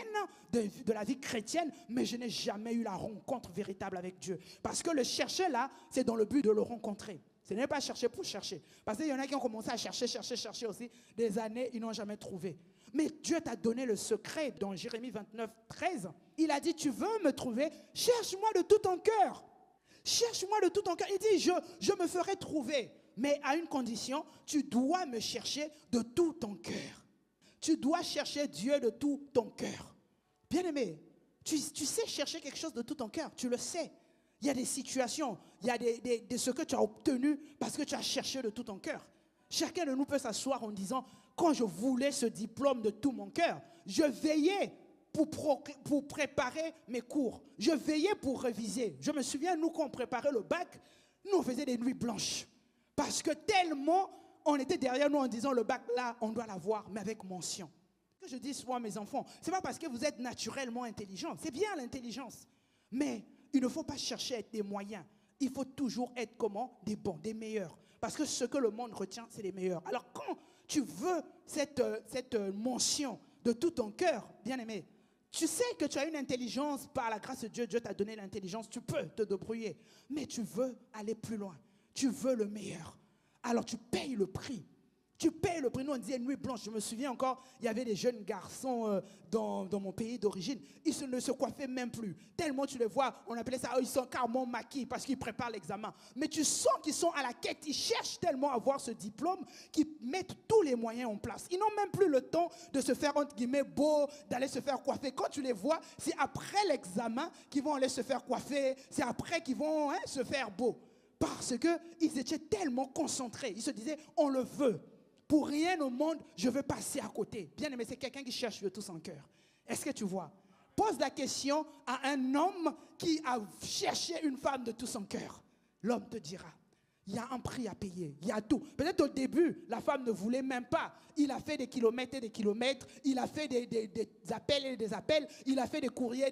de la vie chrétienne, mais je n'ai jamais eu la rencontre véritable avec Dieu. Parce que le chercher là, c'est dans le but de le rencontrer. Ce n'est pas chercher pour chercher. Parce qu'il y en a qui ont commencé à chercher aussi des années, ils n'ont jamais trouvé. Mais Dieu t'a donné le secret dans Jérémie 29, 13. Il a dit, tu veux me trouver, cherche-moi de tout ton cœur. Cherche-moi de tout ton cœur. Il dit, je me ferai trouver. Mais à une condition, tu dois me chercher de tout ton cœur. Tu dois chercher Dieu de tout ton cœur. Bien-aimé, tu sais chercher quelque chose de tout ton cœur, tu le sais. Il y a des situations, il y a ce que tu as obtenu parce que tu as cherché de tout ton cœur. Chacun de nous peut s'asseoir en disant, quand je voulais ce diplôme de tout mon cœur, je veillais pour préparer mes cours. Je veillais pour réviser. Je me souviens, nous, quand on préparait le bac, nous, on faisait des nuits blanches. Parce que tellement, on était derrière nous en disant, le bac là, on doit l'avoir, mais avec mention. Que je dis souvent à mes enfants, ce n'est pas parce que vous êtes naturellement intelligents. C'est bien l'intelligence. Mais il ne faut pas chercher à être des moyens. Il faut toujours être comment? Des bons, des meilleurs. Parce que ce que le monde retient, c'est les meilleurs. Alors quand tu veux cette mention de tout ton cœur, bien-aimé, tu sais que tu as une intelligence, par la grâce de Dieu, Dieu t'a donné l'intelligence, tu peux te débrouiller. Mais tu veux aller plus loin. Tu veux le meilleur. Alors tu payes le prix. Tu payes le prix. Nous, on disait nuit blanche. Je me souviens encore, il y avait des jeunes garçons dans mon pays d'origine. Ils ne se coiffaient même plus. Tellement tu les vois, on appelait ça, ils sont carrément maquillés parce qu'ils préparent l'examen. Mais tu sens qu'ils sont à la quête. Ils cherchent tellement à avoir ce diplôme qu'ils mettent tous les moyens en place. Ils n'ont même plus le temps de se faire, entre guillemets, beau, d'aller se faire coiffer. Quand tu les vois, c'est après l'examen qu'ils vont aller se faire coiffer. C'est après qu'ils vont se faire beau. Parce qu'ils étaient tellement concentrés. Ils se disaient, on le veut. Pour rien au monde, je veux passer à côté. Bien aimé, c'est quelqu'un qui cherche de tout son cœur. Est-ce que tu vois? Pose la question à un homme qui a cherché une femme de tout son cœur. L'homme te dira, il y a un prix à payer. Il y a tout. Peut-être au début, la femme ne voulait même pas. Il a fait des kilomètres et des kilomètres. Il a fait des appels et des appels. Il a fait des courriers.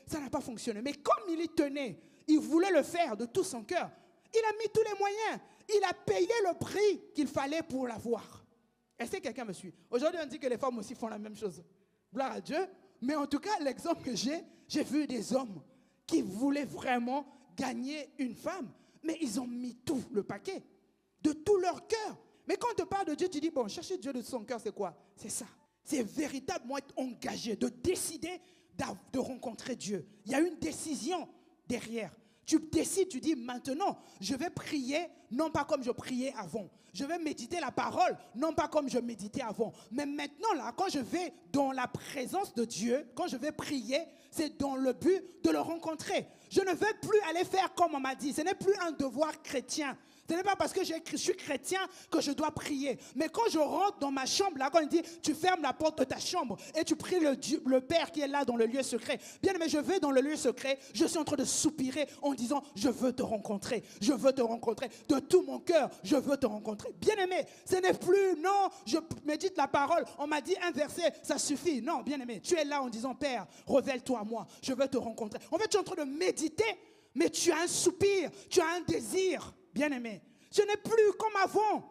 Ça n'a pas fonctionné. Mais comme il y tenait, il voulait le faire de tout son cœur. Il a mis tous les moyens. Il a payé le prix qu'il fallait pour l'avoir. Est-ce que quelqu'un me suit? Aujourd'hui, on dit que les femmes aussi font la même chose. Gloire à Dieu. Mais en tout cas, l'exemple que j'ai vu des hommes qui voulaient vraiment gagner une femme. Mais ils ont mis tout le paquet. De tout leur cœur. Mais quand on te parle de Dieu, tu dis, bon, chercher Dieu de son cœur, c'est quoi? C'est ça. C'est véritablement être engagé, de décider de rencontrer Dieu. Il y a une décision derrière. Tu décides, tu dis maintenant, je vais prier, non pas comme je priais avant. Je vais méditer la parole, non pas comme je méditais avant. Mais maintenant, là, quand je vais dans la présence de Dieu, quand je vais prier, c'est dans le but de le rencontrer. Je ne vais plus aller faire comme on m'a dit. Ce n'est plus un devoir chrétien. Ce n'est pas parce que je suis chrétien que je dois prier. Mais quand je rentre dans ma chambre, là, quand il dit, tu fermes la porte de ta chambre et tu pries le Père qui est là dans le lieu secret. Bien aimé, je vais dans le lieu secret, je suis en train de soupirer en disant, je veux te rencontrer. Je veux te rencontrer. De tout mon cœur, je veux te rencontrer. Bien aimé, ce n'est plus, non, je médite la parole. On m'a dit un verset, ça suffit. Non, bien aimé, tu es là en disant, Père, révèle-toi à moi. Je veux te rencontrer. En fait, tu es en train de méditer, mais tu as un soupir, tu as un désir. Bien-aimé, ce n'est plus comme avant.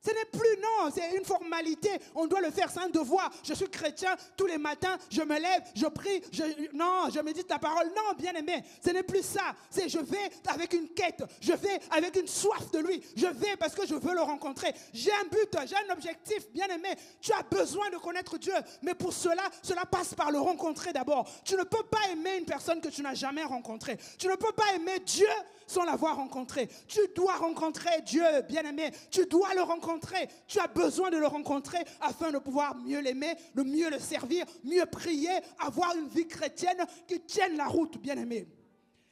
Ce n'est plus, non, c'est une formalité. On doit le faire, c'est un devoir. Je suis chrétien, tous les matins, je me lève, je prie, je médite ta parole. Non, bien-aimé, ce n'est plus ça. C'est je vais avec une quête, je vais avec une soif de lui. Je vais parce que je veux le rencontrer. J'ai un but, j'ai un objectif, bien-aimé. Tu as besoin de connaître Dieu, mais pour cela passe par le rencontrer d'abord. Tu ne peux pas aimer une personne que tu n'as jamais rencontrée. Tu ne peux pas aimer Dieu sans l'avoir rencontré. Tu dois rencontrer Dieu, bien-aimé. Tu dois le rencontrer. Tu as besoin de le rencontrer afin de pouvoir mieux l'aimer, de mieux le servir, mieux prier, avoir une vie chrétienne qui tienne la route, bien-aimé.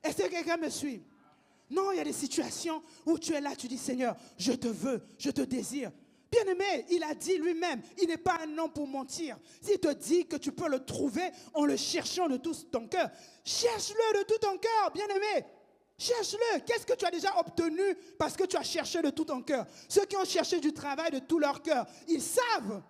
Est-ce que quelqu'un me suit? Non, il y a des situations où tu es là, tu dis, Seigneur, je te veux, je te désire. Bien-aimé, il a dit lui-même, il n'est pas un homme pour mentir. S'il te dit que tu peux le trouver en le cherchant de tout ton cœur, cherche-le de tout ton cœur, bien-aimé. Cherche-le. Qu'est-ce que tu as déjà obtenu parce que tu as cherché de tout ton cœur? Ceux qui ont cherché du travail de tout leur cœur, ils savent.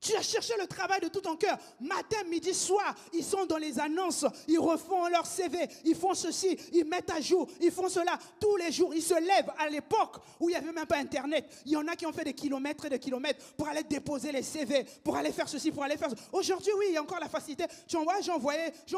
Tu as cherché le travail de tout ton cœur. Matin, midi, soir, ils sont dans les annonces. Ils refont leur CV. Ils font ceci. Ils mettent à jour. Ils font cela. Tous les jours, ils se lèvent. À l'époque où il n'y avait même pas Internet, il y en a qui ont fait des kilomètres et des kilomètres pour aller déposer les CV, pour aller faire ceci, pour aller faire cela. Aujourd'hui, oui, il y a encore la facilité. Tu envoies, j'ai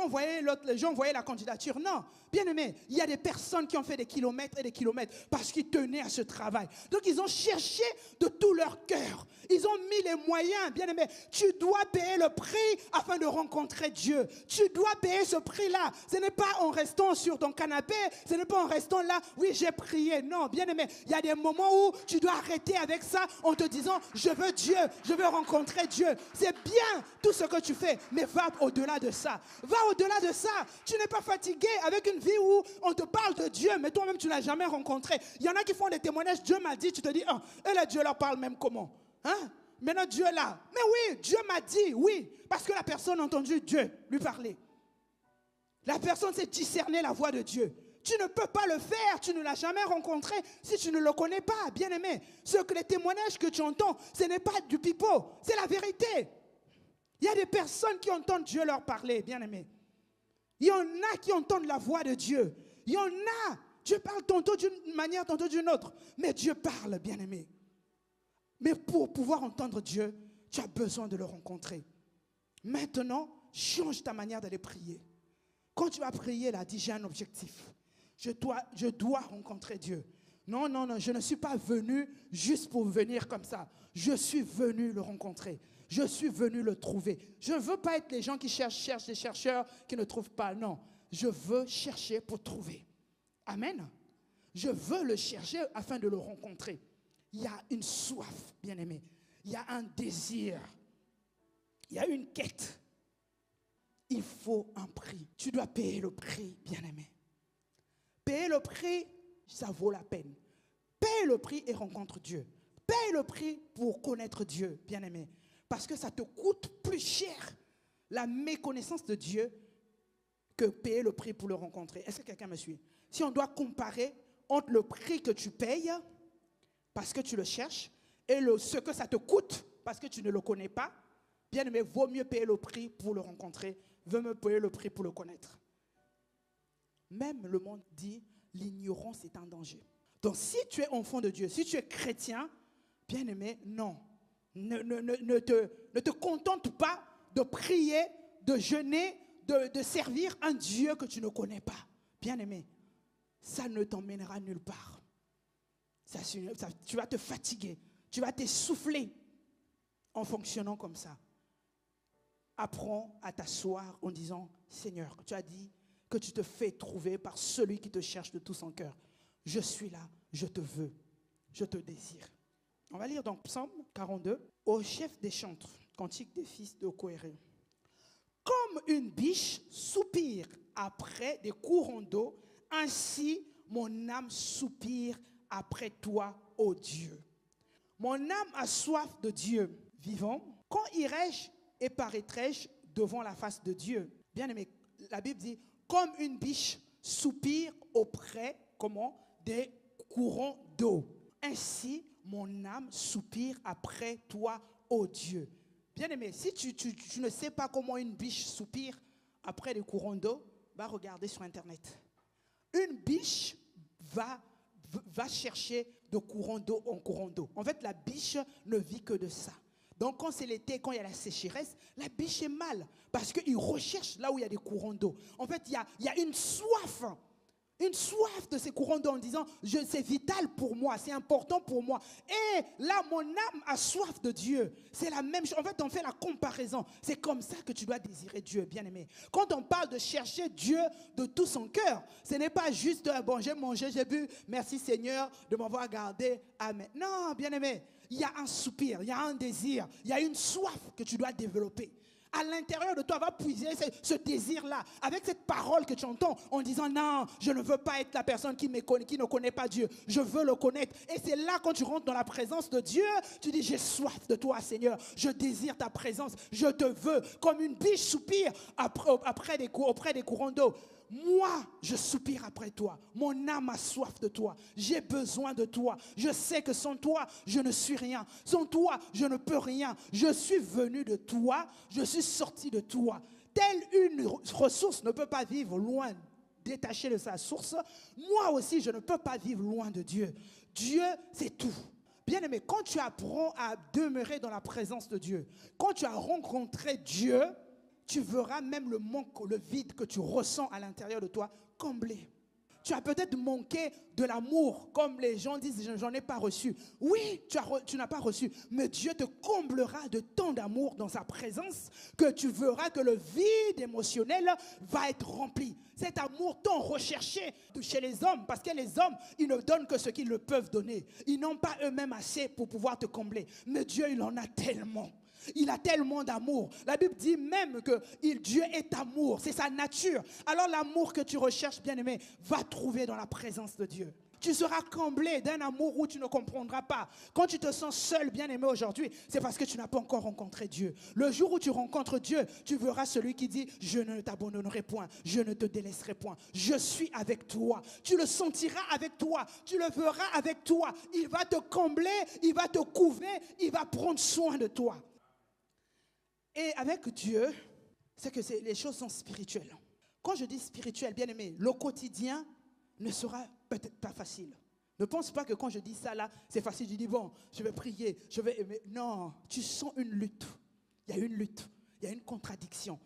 envoyé la candidature. Non, bien aimé, il y a des personnes qui ont fait des kilomètres et des kilomètres parce qu'ils tenaient à ce travail. Donc, ils ont cherché de tout leur cœur. Ils ont mis les moyens, bien aimé. Tu dois payer le prix afin de rencontrer Dieu. Tu dois payer ce prix-là. Ce n'est pas en restant sur ton canapé, ce n'est pas en restant là, oui, j'ai prié. Non, bien aimé, il y a des moments où tu dois arrêter avec ça en te disant, je veux Dieu, je veux rencontrer Dieu. C'est bien tout ce que tu fais, mais va au-delà de ça. Va au-delà de ça. Tu n'es pas fatigué avec une vie où on te parle de Dieu, mais toi-même, tu ne l'as jamais rencontré. Il y en a qui font des témoignages, Dieu m'a dit, tu te dis, et là, Dieu leur parle même comment? Hein? Maintenant Dieu est là. Mais oui, Dieu m'a dit, oui. Parce que la personne a entendu Dieu lui parler. La personne sait discerner la voix de Dieu. Tu ne peux pas le faire, tu ne l'as jamais rencontré si tu ne le connais pas, bien aimé. Les témoignages que tu entends, ce n'est pas du pipeau, c'est la vérité. Il y a des personnes qui entendent Dieu leur parler, bien aimé. Il y en a qui entendent la voix de Dieu. Il y en a, Dieu parle tantôt d'une manière, tantôt d'une autre. Mais Dieu parle, bien aimé. Mais pour pouvoir entendre Dieu, tu as besoin de le rencontrer. Maintenant, change ta manière d'aller prier. Quand tu vas prier, là, dis, j'ai un objectif. Je dois rencontrer Dieu. Non, non, non, je ne suis pas venu juste pour venir comme ça. Je suis venu le rencontrer. Je suis venu le trouver. Je ne veux pas être les gens qui cherchent des chercheurs qui ne trouvent pas. Non, je veux chercher pour trouver. Amen. Je veux le chercher afin de le rencontrer. Il y a une soif, bien-aimé. Il y a un désir. Il y a une quête. Il faut un prix. Tu dois payer le prix, bien-aimé. Payer le prix, ça vaut la peine. Paye le prix et rencontre Dieu. Paye le prix pour connaître Dieu, bien-aimé. Parce que ça te coûte plus cher la méconnaissance de Dieu que payer le prix pour le rencontrer. Est-ce que quelqu'un me suit? Si on doit comparer entre le prix que tu payes parce que tu le cherches et ce que ça te coûte parce que tu ne le connais pas, bien aimé, vaut mieux payer le prix pour le rencontrer, vaut mieux payer le prix pour le connaître. Même le monde dit, l'ignorance est un danger. Donc si tu es enfant de Dieu, si tu es chrétien, bien aimé, non. Ne te contente pas de prier, de jeûner, de servir un Dieu que tu ne connais pas. Bien aimé, ça ne t'emmènera nulle part. Tu vas te fatiguer, tu vas t'essouffler en fonctionnant comme ça. Apprends à t'asseoir en disant, Seigneur, tu as dit que tu te fais trouver par celui qui te cherche de tout son cœur. Je suis là, je te veux, je te désire. On va lire dans Psaume 42, au chef des chantres, cantique des fils de Koéré. Comme une biche soupire après des courants d'eau, ainsi mon âme soupire après toi, ô Dieu. Mon âme a soif de Dieu vivant. Quand irai-je et paraîtrai-je devant la face de Dieu? Bien aimé, la Bible dit, comme une biche soupire auprès, des courants d'eau. Ainsi, mon âme soupire après toi, ô Dieu. Bien aimé, si tu ne sais pas comment une biche soupire après des courants d'eau, va regarder sur Internet. Une biche va chercher de courant d'eau en courant d'eau. En fait, la biche ne vit que de ça. Donc, quand c'est l'été, quand il y a la sécheresse, la biche est mal parce qu'il recherche là où il y a des courants d'eau. En fait, il y a une soif de ces courants d'eau en disant, c'est vital pour moi, c'est important pour moi. Et là, mon âme a soif de Dieu. C'est la même chose. En fait, on fait la comparaison. C'est comme ça que tu dois désirer Dieu, bien-aimé. Quand on parle de chercher Dieu de tout son cœur, ce n'est pas juste, bon, j'ai mangé, j'ai bu, merci Seigneur de m'avoir gardé. Amen. Non, bien-aimé, il y a un soupir, il y a un désir, il y a une soif que tu dois développer. À l'intérieur de toi, va puiser ce désir-là, avec cette parole que tu entends, en disant, non, je ne veux pas être la personne qui ne connaît pas Dieu. Je veux le connaître. Et c'est là, quand tu rentres dans la présence de Dieu, tu dis, j'ai soif de toi, Seigneur. Je désire ta présence. Je te veux. Comme une biche soupire auprès des courants d'eau. Moi, je soupire après toi. Mon âme a soif de toi. J'ai besoin de toi. Je sais que sans toi, je ne suis rien. Sans toi, je ne peux rien. Je suis venu de toi. Je suis sorti de toi. Telle une ressource ne peut pas vivre loin, détachée de sa source. Moi aussi, je ne peux pas vivre loin de Dieu. Dieu, c'est tout. Bien-aimé, quand tu apprends à demeurer dans la présence de Dieu, quand tu as rencontré Dieu, tu verras même le manque, le vide que tu ressens à l'intérieur de toi comblé. Tu as peut-être manqué de l'amour, comme les gens disent, j'en ai pas reçu. Oui, tu n'as pas reçu, mais Dieu te comblera de tant d'amour dans sa présence que tu verras que le vide émotionnel va être rempli. Cet amour tant recherché chez les hommes, parce que les hommes, ils ne donnent que ce qu'ils le peuvent donner. Ils n'ont pas eux-mêmes assez pour pouvoir te combler. Mais Dieu, il en a tellement. Il a tellement d'amour. La Bible dit même que Dieu est amour. C'est sa nature. Alors l'amour que tu recherches, bien-aimé, va trouver dans la présence de Dieu. Tu seras comblé d'un amour où tu ne comprendras pas. Quand tu te sens seul, bien-aimé, aujourd'hui, c'est parce que tu n'as pas encore rencontré Dieu. Le jour où tu rencontres Dieu, tu verras celui qui dit, je ne t'abandonnerai point, je ne te délaisserai point. Je suis avec toi. Tu le sentiras avec toi. Tu le verras avec toi. Il va te combler, il va te couvrir, il va prendre soin de toi. Et avec Dieu, c'est que les choses sont spirituelles. Quand je dis spirituel, bien aimé, le quotidien ne sera peut-être pas facile. Ne pense pas que quand je dis ça là, c'est facile. Je dis bon, je vais prier, je vais aimer. Non, tu sens une lutte. Il y a une lutte, il y a une contradiction.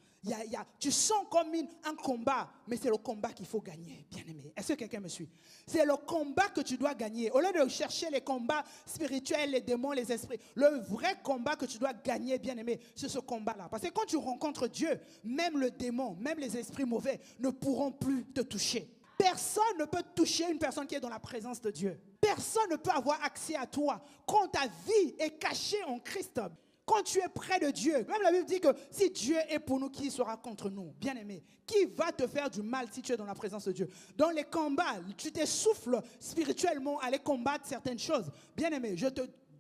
Tu sens comme un combat, mais c'est le combat qu'il faut gagner, bien aimé. Est-ce que quelqu'un me suit? C'est le combat que tu dois gagner. Au lieu de chercher les combats spirituels, les démons, les esprits, le vrai combat que tu dois gagner, bien aimé, c'est ce combat-là. Parce que quand tu rencontres Dieu, même le démon, même les esprits mauvais ne pourront plus te toucher. Personne ne peut toucher une personne qui est dans la présence de Dieu. Personne ne peut avoir accès à toi quand ta vie est cachée en Christ. Quand tu es près de Dieu, même la Bible dit que si Dieu est pour nous, qui sera contre nous? Bien-aimé, qui va te faire du mal si tu es dans la présence de Dieu? Dans les combats, tu t'essouffles spirituellement à aller combattre certaines choses. Bien-aimé, je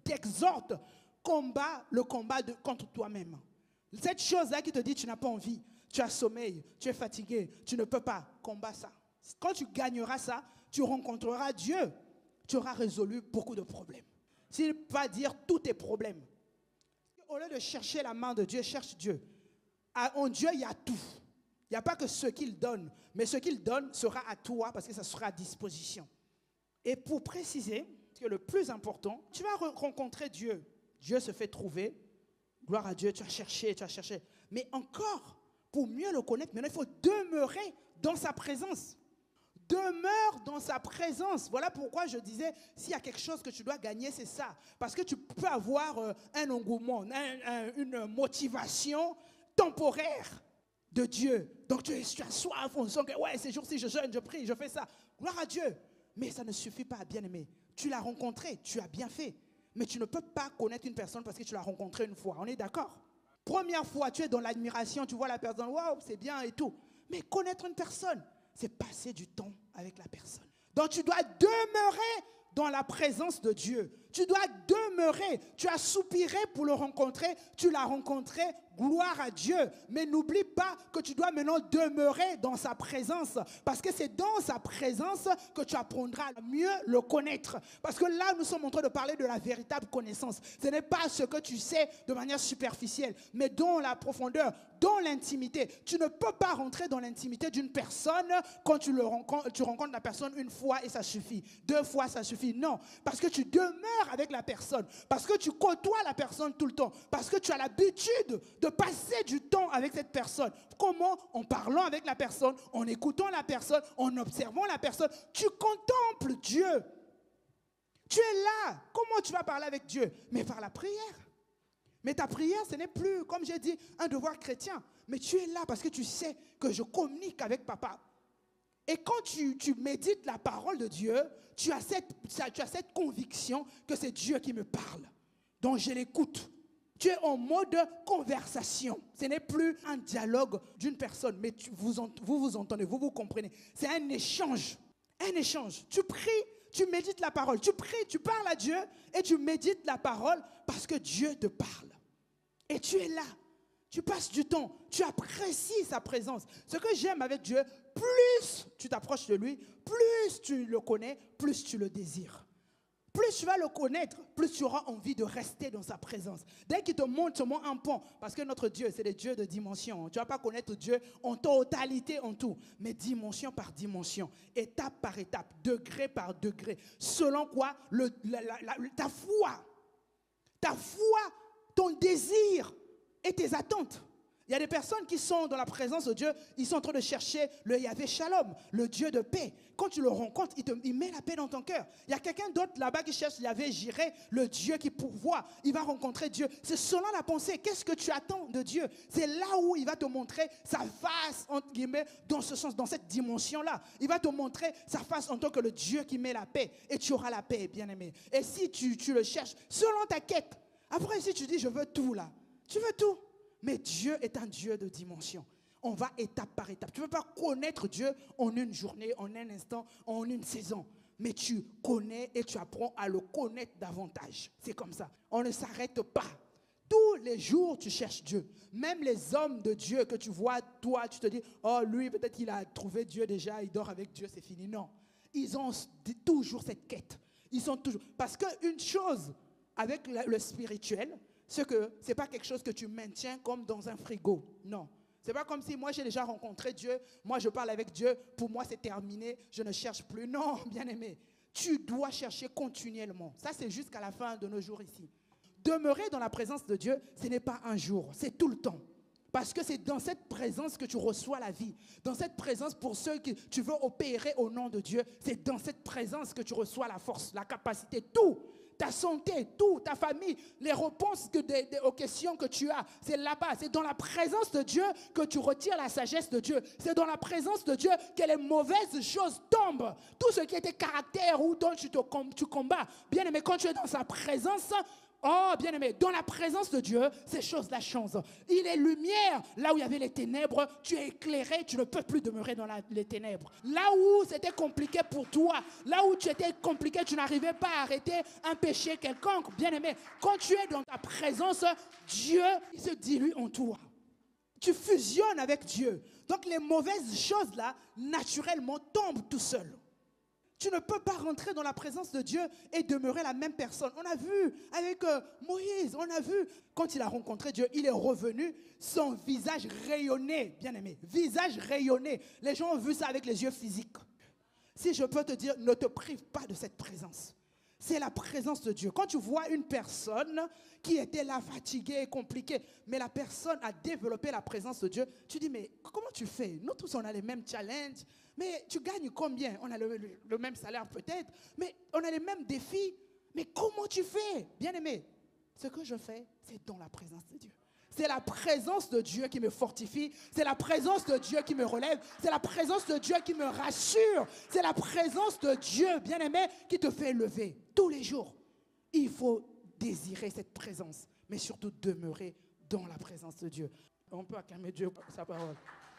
t'exhorte, combat le combat contre toi-même. Cette chose-là qui te dit tu n'as pas envie, tu as sommeil, tu es fatigué, tu ne peux pas, combat ça. Quand tu gagneras ça, tu rencontreras Dieu. Tu auras résolu beaucoup de problèmes. S'il ne peut pas dire tous tes problèmes. Au lieu de chercher la main de Dieu, cherche Dieu. En Dieu, il y a tout. Il n'y a pas que ce qu'il donne, mais ce qu'il donne sera à toi parce que ça sera à disposition. Et pour préciser, que le plus important, tu vas rencontrer Dieu. Dieu se fait trouver. Gloire à Dieu, tu as cherché. Mais encore, pour mieux le connaître, maintenant, il faut demeurer dans sa présence. Demeure dans sa présence. Voilà pourquoi je disais, s'il y a quelque chose que tu dois gagner, c'est ça. Parce que tu peux avoir un engouement, une motivation temporaire de Dieu. Donc tu as soif, on sent que ouais, ces jours-ci je jeûne, je prie, je fais ça. Gloire à Dieu. Mais ça ne suffit pas, bien-aimé. Tu l'as rencontré, tu as bien fait. Mais tu ne peux pas connaître une personne parce que tu l'as rencontrée une fois. On est d'accord? Première fois, tu es dans l'admiration, tu vois la personne, waouh, c'est bien et tout. Mais connaître une personne, c'est passer du temps avec la personne. Donc tu dois demeurer dans la présence de Dieu. Tu dois demeurer. Tu as soupiré pour le rencontrer. Tu l'as rencontré. Gloire à Dieu. Mais n'oublie pas que tu dois maintenant demeurer dans sa présence. Parce que c'est dans sa présence que tu apprendras à mieux le connaître. Parce que là, nous sommes en train de parler de la véritable connaissance. Ce n'est pas ce que tu sais de manière superficielle, mais dans la profondeur, dans l'intimité. Tu ne peux pas rentrer dans l'intimité d'une personne quand tu rencontres la personne une fois et ça suffit. 2 fois, ça suffit. Non, parce que tu demeures avec la personne. Parce que tu côtoies la personne tout le temps. Parce que tu as l'habitude de passer du temps avec cette personne. Comment? En parlant avec la personne, en écoutant la personne, en observant la personne. Tu contemples Dieu. Tu es là. Comment tu vas parler avec Dieu? Mais par la prière. Mais ta prière, ce n'est plus, comme j'ai dit, un devoir chrétien. Mais tu es là parce que tu sais que je communique avec papa. Et quand tu médites la parole de Dieu, tu as cette conviction que c'est Dieu qui me parle. Donc je l'écoute. Tu es en mode conversation. Ce n'est plus un dialogue d'une personne, mais vous entendez, vous comprenez. C'est un échange. Un échange. Tu pries, tu médites la parole. Tu pries, tu parles à Dieu et tu médites la parole parce que Dieu te parle. Et tu es là. Tu passes du temps. Tu apprécies sa présence. Ce que j'aime avec Dieu, plus tu t'approches de lui, plus tu le connais, plus tu le désires. Plus tu vas le connaître, plus tu auras envie de rester dans sa présence. Dès qu'il te montre seulement un pont, parce que notre Dieu, c'est le Dieu de dimension. Tu ne vas pas connaître Dieu en totalité, en tout, mais dimension par dimension, étape par étape, degré par degré. Selon quoi? Ta foi, ton désir et tes attentes. Il y a des personnes qui sont dans la présence de Dieu, ils sont en train de chercher le Yahvé Shalom, le Dieu de paix. Quand tu le rencontres, il met la paix dans ton cœur. Il y a quelqu'un d'autre là-bas qui cherche Yahvé Jireh, le Dieu qui pourvoit. Il va rencontrer Dieu. C'est selon la pensée. Qu'est-ce que tu attends de Dieu? C'est là où il va te montrer sa face, entre guillemets, dans ce sens, dans cette dimension-là. Il va te montrer sa face en tant que le Dieu qui met la paix. Et tu auras la paix, bien-aimé. Et si tu le cherches selon ta quête, après si tu dis je veux tout là, tu veux tout. Mais Dieu est un Dieu de dimension. On va étape par étape. Tu ne peux pas connaître Dieu en une journée, en un instant, en une saison. Mais tu connais et tu apprends à le connaître davantage. C'est comme ça. On ne s'arrête pas. Tous les jours, tu cherches Dieu. Même les hommes de Dieu que tu vois, toi, tu te dis, oh, lui, peut-être qu'il a trouvé Dieu déjà, il dort avec Dieu, c'est fini. Non. Ils ont toujours cette quête. Ils sont toujours... Parce qu'une chose avec le spirituel, c'est que ce n'est pas quelque chose que tu maintiens comme dans un frigo. Non. Ce n'est pas comme si moi j'ai déjà rencontré Dieu, moi je parle avec Dieu, pour moi c'est terminé, je ne cherche plus. Non, bien-aimé. Tu dois chercher continuellement. Ça c'est jusqu'à la fin de nos jours ici. Demeurer dans la présence de Dieu, ce n'est pas un jour, c'est tout le temps. Parce que c'est dans cette présence que tu reçois la vie. Dans cette présence, pour ceux que tu veux opérer au nom de Dieu, c'est dans cette présence que tu reçois la force, la capacité, tout. Ta santé, tout, ta famille, les réponses aux questions que tu as, c'est là-bas. C'est dans la présence de Dieu que tu retires la sagesse de Dieu. C'est dans la présence de Dieu que les mauvaises choses tombent. Tout ce qui était caractère ou dont tu combats. Bien aimé, quand tu es dans sa présence, oh, bien-aimé, dans la présence de Dieu, ces choses-là changent. Il est lumière. Là où il y avait les ténèbres, tu es éclairé, tu ne peux plus demeurer dans les ténèbres. Là où c'était compliqué pour toi, là où tu étais compliqué, tu n'arrivais pas à arrêter un péché quelconque, bien-aimé. Quand tu es dans ta présence, Dieu il se dilue en toi. Tu fusionnes avec Dieu. Donc les mauvaises choses-là, naturellement, tombent tout seules. Tu ne peux pas rentrer dans la présence de Dieu et demeurer la même personne. On a vu avec Moïse, on a vu quand il a rencontré Dieu, il est revenu, son visage rayonnait, bien aimé, visage rayonnait. Les gens ont vu ça avec les yeux physiques. Si je peux te dire, ne te prive pas de cette présence. C'est la présence de Dieu. Quand tu vois une personne qui était là fatiguée et compliquée, mais la personne a développé la présence de Dieu, tu dis, mais comment tu fais? Nous tous, on a les mêmes challenges. Mais tu gagnes combien? On a le même salaire peut-être, mais on a les mêmes défis. Mais comment tu fais? Bien-aimé, ce que je fais, c'est dans la présence de Dieu. C'est la présence de Dieu qui me fortifie. C'est la présence de Dieu qui me relève. C'est la présence de Dieu qui me rassure. C'est la présence de Dieu, bien-aimé, qui te fait lever tous les jours. Il faut désirer cette présence, mais surtout demeurer dans la présence de Dieu. On peut acclamer Dieu pour sa parole.